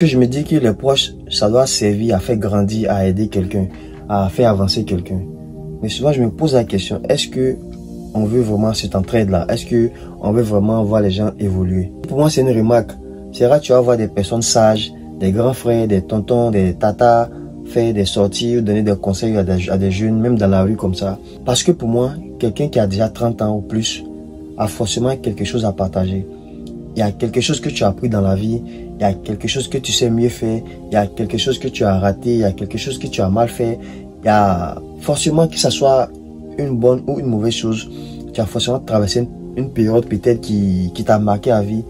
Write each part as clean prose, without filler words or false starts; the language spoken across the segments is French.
Je me dis que les proches, ça doit servir à faire grandir, à aider quelqu'un, à faire avancer quelqu'un. Mais souvent, je me pose la question, est-ce que on veut vraiment cette entraide-là? Est-ce que on veut vraiment voir les gens évoluer? Pour moi, c'est une remarque. C'est rare, tu vas voir des personnes sages, des grands frères, des tontons, des tatas, faire des sorties, donner des conseils à des jeunes, même dans la rue comme ça. Parce que pour moi, quelqu'un qui a déjà 30 ans ou plus a forcément quelque chose à partager. Il y a quelque chose que tu as appris dans la vie, il y a quelque chose que tu sais mieux faire, il y a quelque chose que tu as raté, il y a quelque chose que tu as mal fait. Il y a forcément, que ce soit une bonne ou une mauvaise chose, tu as forcément traversé une période peut-être qui t'a marqué à vie.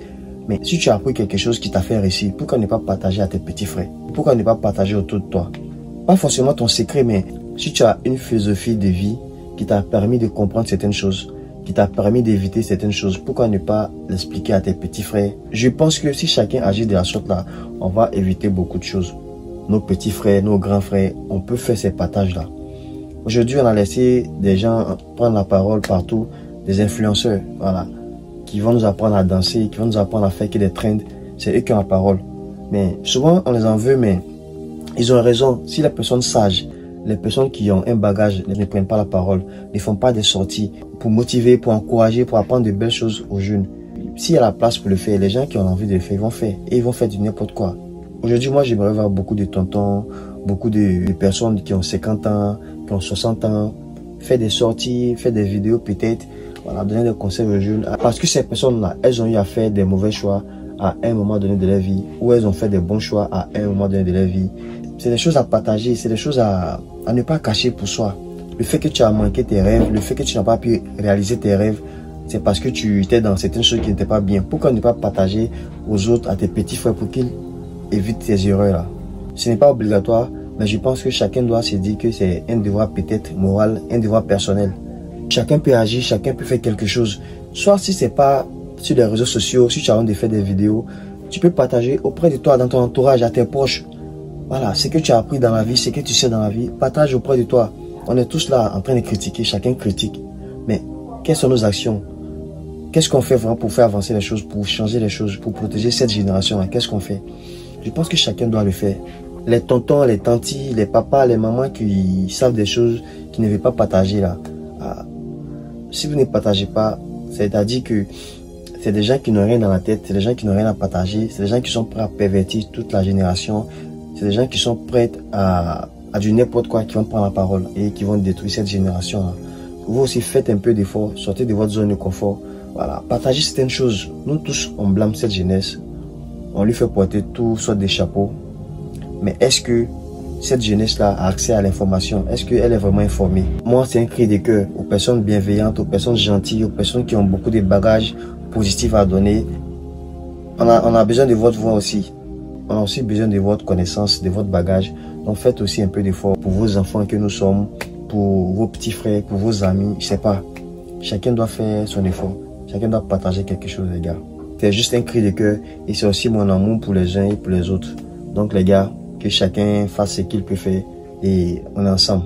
Mais si tu as appris quelque chose qui t'a fait réussir, pourquoi ne pas partager à tes petits frères? Pourquoi ne pas partager autour de toi? Pas forcément ton secret, mais si tu as une philosophie de vie qui t'a permis de comprendre certaines choses, qui t'a permis d'éviter certaines choses, pourquoi ne pas l'expliquer à tes petits frères? Je pense que si chacun agit de la sorte là, on va éviter beaucoup de choses. Nos petits frères, nos grands frères, on peut faire ces partages là. Aujourd'hui, on a laissé des gens prendre la parole partout, des influenceurs, voilà, qui vont nous apprendre à danser, qui vont nous apprendre à faire que des trends. C'est eux qui ont la parole. Mais souvent, on les en veut, mais ils ont raison. Si les personnes sages, les personnes qui ont un bagage ne prennent pas la parole, ne font pas des sorties pour motiver, pour encourager, pour apprendre de belles choses aux jeunes. S'il y a la place pour le faire, les gens qui ont envie de le faire, ils vont faire. Et ils vont faire du n'importe quoi. Aujourd'hui, moi, j'aimerais voir beaucoup de tontons, beaucoup de personnes qui ont 50 ans, qui ont 60 ans, faire des sorties, faire des vidéos peut-être, voilà, donner des conseils aux jeunes. Parce que ces personnes-là, elles ont eu à faire des mauvais choix à un moment donné de leur vie, ou elles ont fait des bons choix à un moment donné de leur vie. C'est des choses à partager, c'est des choses à ne pas cacher pour soi. Le fait que tu as manqué tes rêves, le fait que tu n'as pas pu réaliser tes rêves, c'est parce que tu étais dans certaines choses qui n'étaient pas bien. Pourquoi ne pas partager aux autres, à tes petits frères, pour qu'ils évitent ces erreurs-là? Ce n'est pas obligatoire, mais je pense que chacun doit se dire que c'est un devoir peut-être moral, un devoir personnel. Chacun peut agir, chacun peut faire quelque chose. Soit si c'est pas sur les réseaux sociaux, si tu as envie de faire des vidéos, tu peux partager auprès de toi, dans ton entourage, à tes proches. Voilà, ce que tu as appris dans la vie, ce que tu sais dans la vie, partage auprès de toi. On est tous là en train de critiquer, chacun critique. Mais quelles sont nos actions? Qu'est-ce qu'on fait vraiment pour faire avancer les choses, pour changer les choses, pour protéger cette génération-là? Qu'est-ce qu'on fait? Je pense que chacun doit le faire. Les tontons, les tantis, les papas, les mamans qui savent des choses, qui ne veulent pas partager là. Si vous ne partagez pas, c'est-à-dire que c'est des gens qui n'ont rien dans la tête, c'est des gens qui n'ont rien à partager, c'est des gens qui sont prêts à pervertir toute la génération, c'est des gens qui sont prêts à du n'importe quoi, qui vont prendre la parole et qui vont détruire cette génération-là. Vous aussi faites un peu d'effort, sortez de votre zone de confort. Voilà, partagez certaines choses. Nous tous, on blâme cette jeunesse. On lui fait porter tout sortes de chapeaux. Mais est-ce que cette jeunesse-là a accès à l'information? Est-ce qu'elle est vraiment informée? Moi, c'est un cri de cœur aux personnes bienveillantes, aux personnes gentilles, aux personnes qui ont beaucoup de bagages positifs à donner. On a besoin de votre voix aussi. On a aussi besoin de votre connaissance, de votre bagage. Donc faites aussi un peu d'effort pour vos enfants que nous sommes, pour vos petits frères, pour vos amis. Je sais pas. Chacun doit faire son effort. Chacun doit partager quelque chose, les gars. C'est juste un cri de cœur et c'est aussi mon amour pour les uns et pour les autres. Donc les gars, que chacun fasse ce qu'il peut faire et on est ensemble.